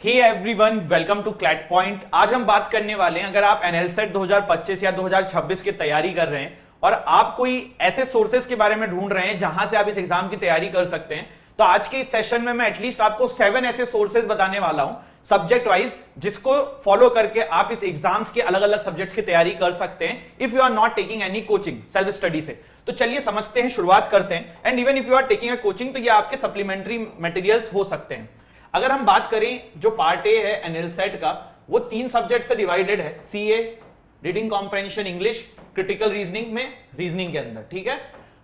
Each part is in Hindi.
Hey everyone, welcome to CLAT point. आज हम बात करने वाले हैं, अगर आप एनएलसेट 2025 या 2026 की तैयारी कर रहे हैं और आप कोई ऐसे सोर्सेज के बारे में ढूंढ रहे हैं जहां से आप इस एग्जाम की तैयारी कर सकते हैं, तो आज के इस सेशन में मैं एटलीस्ट आपको 7 ऐसे सोर्सेज बताने वाला हूं सब्जेक्ट वाइज, जिसको फॉलो करके आप इस एग्जाम्स के अलग अलग सब्जेक्ट्स की तैयारी कर सकते हैं if you are not taking any coaching self study से। तो चलिए समझते हैं, शुरुआत करते हैं। And even if you are taking a coaching तो ये आपके सप्लीमेंट्री मटेरियल्स हो सकते हैं। अगर हम बात करें, जो पार्ट ए है एनएलसेट का, वो 3 सब्जेक्ट से डिवाइडेड है। CA, reading comprehension English, critical reasoning में रीजनिंग के अंदर, ठीक है।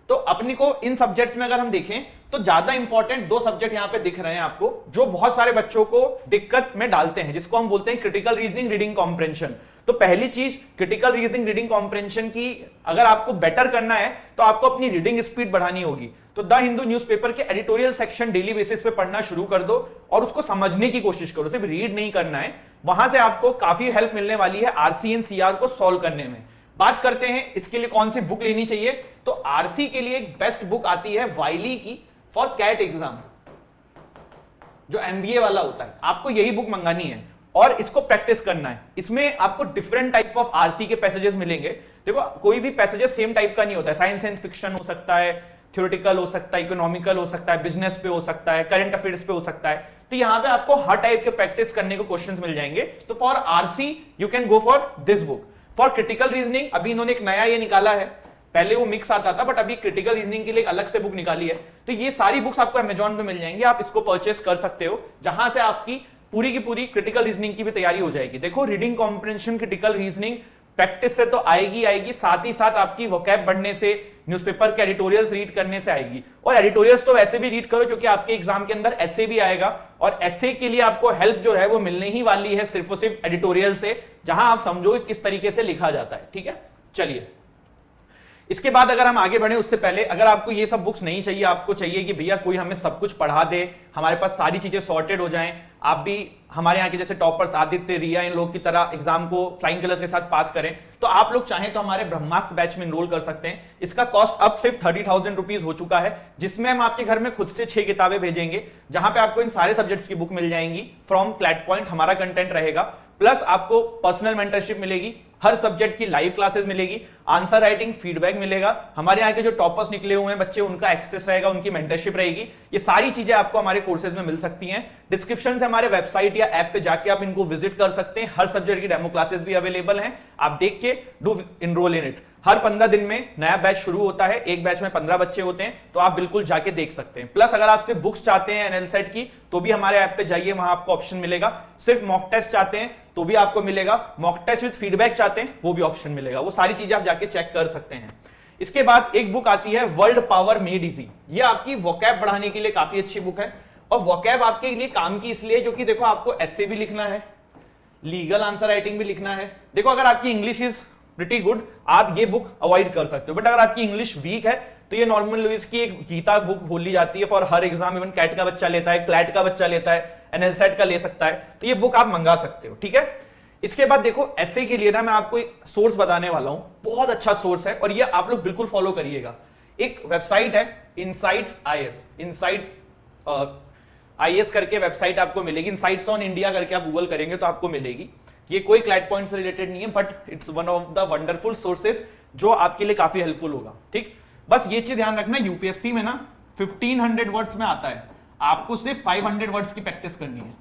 तो अपने को इन सब्जेक्ट्स में अगर हम देखें तो ज्यादा इंपॉर्टेंट 2 सब्जेक्ट यहां पे दिख रहे हैं आपको, जो बहुत सारे बच्चों को दिक्कत में डालते हैं, जिसको हम बोलते हैं क्रिटिकल रीजनिंग, रीडिंग कॉम्प्रेंशन। तो पहली चीज, क्रिटिकल रीजनिंग, रीडिंग कॉम्प्रेंशन की अगर आपको बेटर करना है तो आपको अपनी रीडिंग स्पीड बढ़ानी होगी। तो द हिंदू न्यूज़पेपर के एडिटोरियल सेक्शन डेली बेसिस पे पढ़ना शुरू कर दो और उसको समझने की कोशिश करो, सिर्फ रीड नहीं करना है। वहां से आपको काफी हेल्प मिलने वाली है आरसी एंड सीआर को सॉल्व करने में। बात करते हैं इसके लिए कौन सी बुक लेनी चाहिए, तो आरसी के लिए एक बेस्ट बुक आती है वाइली की फॉर कैट एग्जाम, जो एमबीए वाला होता है। आपको यही बुक मंगानी है और इसको प्रैक्टिस करना है। इसमें आपको डिफरेंट टाइप ऑफ आरसी के पैसेजेस मिलेंगे। देखो, कोई भी पैसेजेस सेम टाइप का नहीं होता है। साइंस एंड फिक्शन हो सकता है, थ्योरेटिकल हो सकता है, इकोनॉमिकल हो सकता है, बिजनेस पे हो सकता है, करंट अफेयर्स पे हो सकता है। तो यहाँ पे आपको हर टाइप के प्रैक्टिस करने को क्वेश्चंस मिल जाएंगे। तो for RC you can go for this book. For critical reasoning अभी इन्होंने एक नया ये निकाला है, पहले वो मिक्स आता था बट अभी क्रिटिकल रीजनिंग के लिए एक अलग से बुक निकाली है। तो ये सारी बुक्स आपको अमेजॉन पे मिल जाएंगी, आप इसको परचेस कर सकते हो, जहां से आपकी पूरी की पूरी क्रिटिकल रीजनिंग की भी तैयारी हो जाएगी। देखो, reading comprehension, critical reasoning practice से तो आएगी, साथ ही साथ आपकी वोकैब बढ़ने से, न्यूज़पेपर के एडिटोरियल्स रीड करने से आएगी। और एडिटोरियल्स तो वैसे भी रीड करो क्योंकि आपके एग्जाम के अंदर एसे भी आएगा, और एसे के लिए आपको हेल्प जो है वो मिलने ही वाली है सिर्फ और सिर्फ एडिटोरियल से, जहां आप समझोगे किस तरीके से लिखा जाता है। ठीक है, चलिए इसके बाद अगर हम आगे बढ़े, उससे पहले अगर आपको ये सब बुक्स नहीं चाहिए, आपको चाहिए कि भैया कोई हमें सब कुछ पढ़ा दे, हमारे पास सारी चीजें सॉर्टेड हो जाएं, आप भी हमारे यहाँ के जैसे टॉपर्स आदित्य, रिया, इन लोग की तरह एग्जाम को फ्लाइंग कलर्स के साथ पास करें, तो आप लोग चाहें तो हमारे ब्रह्मास्त्र बैच में एनरोल कर सकते हैं। इसका कॉस्ट अब सिर्फ 30,000 रुपीज हो चुका है, जिसमें हम आपके घर में खुद से 6 किताबें भेजेंगे, जहां पे आपको इन सारे सब्जेक्ट्स की बुक मिल जाएंगी फ्रॉम क्लैट पॉइंट। हमारा कंटेंट रहेगा, प्लस आपको पर्सनल मेंटरशिप मिलेगी, हर सब्जेक्ट की लाइव क्लासेस मिलेगी, आंसर राइटिंग फीडबैक मिलेगा, हमारे यहाँ के जो टॉपर्स निकले हुए हैं बच्चे, उनका एक्सेस रहेगा, उनकी मेंटरशिप रहेगी। ये सारी चीजें आपको हमारे कोर्सेज में मिल सकती हैं। डिस्क्रिप्शन से हमारे वेबसाइट या ऐप पे जाके आप इनको विजिट कर सकते हैं। हर सब्जेक्ट की डेमो क्लासेस भी अवेलेबल हैं, आप देख के डू इनरोल इन इट। हर 15 दिन में नया बैच शुरू होता है, एक बैच में 15 बच्चे होते हैं, तो आप बिल्कुल जाके देख सकते हैं। प्लस अगर आप सिर्फ बुक्स चाहते हैं एनएलसेट की, तो भी हमारे ऐप पे जाइए, वहां आपको ऑप्शन मिलेगा। सिर्फ मॉक टेस्ट चाहते हैं तो भी आपको मिलेगा, मॉक टेस्ट विद फीडबैक चाहते हैं वो भी ऑप्शन मिलेगा। वो सारी चीजें आप जाके चेक कर सकते हैं। इसके बाद एक बुक आती है वर्ल्ड पावर मेड इजी। ये आपकी वोकैब बढ़ाने के लिए काफी अच्छी बुक है, और वोकैब आपके लिए काम की इसलिए जो कि देखो, आपको एसे भी लिखना है, लीगल आंसर राइटिंग भी लिखना है। देखो, अगर आपकी इंग्लिश इज प्रिटी गुड, आप ये बुक अवॉइड कर सकते हो, बट अगर आपकी इंग्लिश वीक है तो ये नॉर्मल लुइस की एक गीता बुक बोली जाती है फॉर हर एग्जाम। इवन कैट का बच्चा लेता है, क्लैट का बच्चा लेता है, एनएलसेट का ले सकता है, तो ये बुक आप मंगा सकते हो। ठीक है, इसके बाद देखो, ऐसे के लिए ना मैं आपको एक सोर्स बताने वाला हूं, बहुत अच्छा सोर्स है और ये आप लोग बिल्कुल फॉलो करिएगा। एक वेबसाइट है इनसाइट्स आईएएस, इनसाइट आईएएस करके वेबसाइट आपको मिलेगी। इनसाइट्स ऑन इंडिया करके आप गूगल करेंगे तो आपको मिलेगी। ये कोई क्लैट पॉइंट से रिलेटेड नहीं है, but it's one of the wonderful sources जो आपके लिए काफी हेल्पफुल होगा। ठीक, बस ये चीज ध्यान रखना, यूपीएससी में ना 1500 वर्ड्स में आता है, आपको सिर्फ 500 वर्ड्स की प्रैक्टिस करनी है,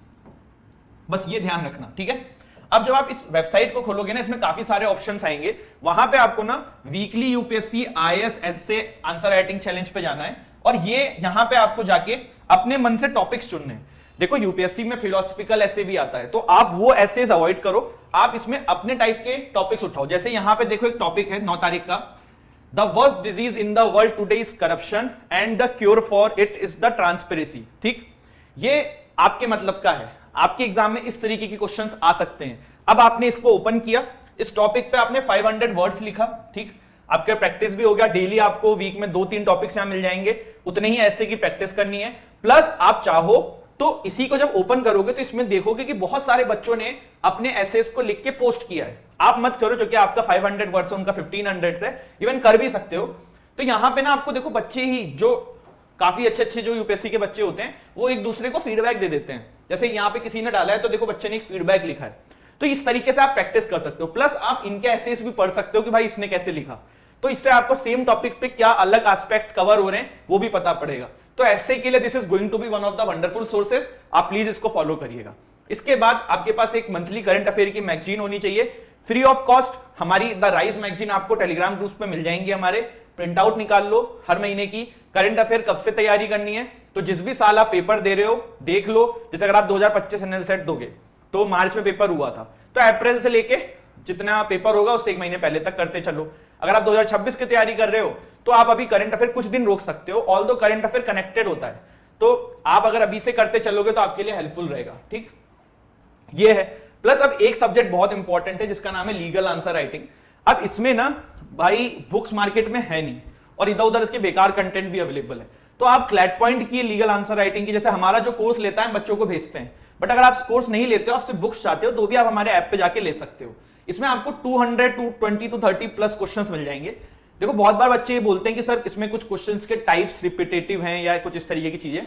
बस ये ध्यान रखना। ठीक है, अब जब आप इस वेबसाइट को खोलोगे ना, इसमें काफी सारे ऑप्शंस आएंगे। वहां पे आपको ना वीकली यूपीएससी आईएएस ऐसे आंसर राइटिंग चैलेंज पे जाना है, और ये यहां पे आपको जाके अपने मन से टॉपिक्स चुनने हैं। देखो, यूपीएससी में फिलोसफिकल ऐसे भी आता है, तो आप वो ऐसेज अवॉइड करो, आप इसमें अपने टाइप के टॉपिक्स उठाओ। जैसे यहां पे देखो, एक टॉपिक है 9 तारीख का, the worst disease in the world today is corruption and the cure for it is the transparency. ठीक, ये आपके मतलब का है, आपके एग्जाम में इस तरीके के क्वेश्चंस आ सकते हैं। अब आपने इसको ओपन किया, इस टॉपिक पे आपने 500 वर्ड्स लिखा। ठीक, आपका प्रैक्टिस भी हो गया, डेली आपको वीक में 2-3 टॉपिक्स यहां मिल जाएंगे, उतने ही ऐसे की प्रैक्टिस करनी है। प्लस आप चाहो तो इसी को जब ओपन करोगे तो इसमें देखोगे कि बहुत सारे बच्चों ने अपने एसेस को लिख के पोस्ट किया है। आप मत करो, क्योंकि आपका 500 वर्ड्स है, उनका 1500 है, इवन कर भी सकते हो। तो यहां पे ना आपको देखो, बच्चे ही जो काफी अच्छे अच्छे जो यूपीएससी के बच्चे होते हैं वो एक दूसरे को फीडबैक दे देते हैं, जैसे यहाँ पे किसी ने डाला है तो देखो बच्चे ने एक फीडबैक लिखा है, तो इस तरीके से आप प्रैक्टिस कर सकते हो। प्लस आप इनके एसेस भी पढ़ सकते हो कि भाई इसने कैसे लिखा, तो इससे आपको सेम टॉपिक पे क्या अलग एस्पेक्ट कवर हो रहे हैं वो भी पता पड़ेगा। तो ऐसे के लिए this is going to be one of the wonderful sources, आप प्लीज इसको फॉलो करिएगा। इसके बाद आपके पास एक मंथली करंट अफेयर की मैगजीन होनी चाहिए फ्री ऑफ कॉस्ट। हमारी द राइज मैगजीन आपको टेलीग्राम ग्रुप पे मिल जाएंगी, हमारे प्रिंट आउट निकाल लो हर महीने की। करंट अफेयर कब से तैयारी करनी है, तो जिस भी साल आप पेपर दे रहे हो देख लो, जैसे अगर आप 2025 एनएल सेट दोगे तो मार्च में पेपर हुआ था, तो अप्रैल से लेके जितना पेपर होगा उससे एक महीने पहले तक करते चलो। अगर आप 2026 की तैयारी कर रहे हो तो आप अभी करंट अफेयर कुछ दिन रोक सकते हो, ऑल्दो करंट अफेयर कनेक्टेड होता है, तो आप अगर अभी से करते चलोगे तो आपके लिए हेल्पफुल रहेगा। ठीक, ये है। प्लस अब एक सब्जेक्ट बहुत इंपॉर्टेंट है जिसका नाम है लीगल आंसर राइटिंग। अब इसमें ना भाई बुक्स मार्केट में है नहीं और इधर उधर इसके बेकार कंटेंट भी अवेलेबल है, तो आप क्लैट पॉइंट की लीगल आंसर राइटिंग की, जैसे हमारा जो कोर्स लेता है बच्चों को भेजते हैं, बट अगर आप कोर्स नहीं लेते हो, आप सिर्फ बुक्स चाहते हो, तो भी आप हमारे ऐप पे जाके ले सकते हो। इसमें आपको 200 टू 20 टू 30 प्लस क्वेश्चंस मिल जाएंगे। देखो बहुत बार बच्चे ये बोलते हैं कि सर इसमें कुछ क्वेश्चंस के टाइप्स रिपीटेटिव हैं या कुछ इस तरीके की चीजें,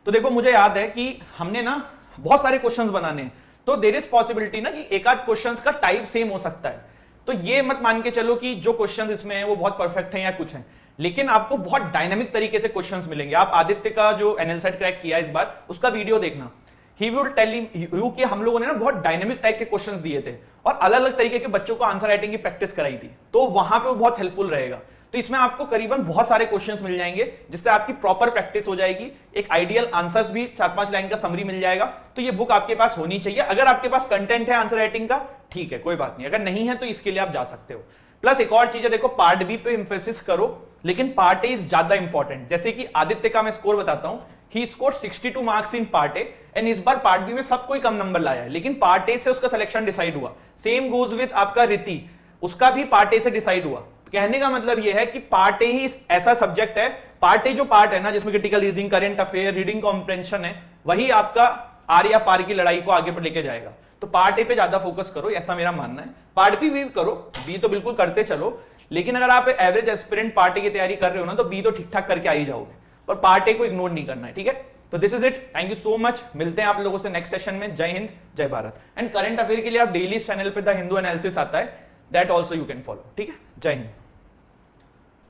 तो देखो मुझे याद है कि हमने ना बहुत सारे क्वेश्चंस बनाने हैं, तो देयर इज पॉसिबिलिटी ना कि एक आध क्वेश्चंस का टाइप सेम हो सकता है, तो ये मत मान के चलो कि जो क्वेश्चंस इसमें है वो बहुत परफेक्ट हैं या कुछ हैं, लेकिन आपको बहुत डायनामिक तरीके से क्वेश्चंस मिलेंगे। आप आदित्य का जो एनएल सेट क्रैक किया इस बार उसका वीडियो देखना, ही विल टेल यू कि हम लोगों ने ना बहुत डायनामिक टाइप के क्वेश्चंस दिए थे और अलग अलग तरीके के बच्चों को आंसर राइटिंग की प्रैक्टिस कराई थी, तो वहां पे वो बहुत हेल्पफुल रहेगा। तो इसमें आपको करीबन बहुत सारे क्वेश्चंस मिल जाएंगे जिससे आपकी प्रॉपर प्रैक्टिस हो जाएगी, एक आइडियल आंसर्स भी 4-5 लाइन का समरी मिल जाएगा। तो ये बुक आपके पास होनी चाहिए। अगर आपके पास कंटेंट है आंसर राइटिंग का ठीक है, कोई बात नहीं, अगर नहीं है तो इसके लिए आप जा सकते हो। प्लस एक और चीज है, देखो पार्ट बी पे इंफोसिस करो, लेकिन पार्ट ए इज ज्यादा इंपॉर्टेंट। जैसे कि आदित्य का मैं स्कोर बताता हूं, he scored 62 marks in part A and इस बार पार्ट बी में सब कोई कम नंबर लाया है, लेकिन पार्ट ए से उसका सिलेक्शन डिसाइड हुआ। सेम गोज विद आपका रीति, उसका भी पार्ट ए से डिसाइड हुआ। कहने का मतलब यह है कि पार्ट ए ही ऐसा सब्जेक्ट है, पार्ट ए जो पार्ट है ना जिसमें critical reasoning, current affair, reading comprehension है, वही आपका आर या पार की लड़ाई को आगे पर लेके जाएगा। तो पार्ट ए पे ज्यादा फोकस करो, ऐसा मेरा मानना है। पार्ट बी भी करो, बी तो बिल्कुल करते चलो, लेकिन अगर आप एवरेज एस्पिरेंट पार्ट ए की तैयारी कर रहे हो ना तो बी तो ठीक ठाक करके आ ही जाओगे, पर पार्ट ए को इग्नोर नहीं करना है। ठीक है, तो this is it, thank you so much. मिलते हैं आप लोगों से नेक्स्ट सेशन में। जय हिंद, जय भारत। एंड करंट अफेयर के लिए आप डेली चैनल पे द हिंदू एनालिसिस आता है, that also you can follow. ठीक है, जय हिंद।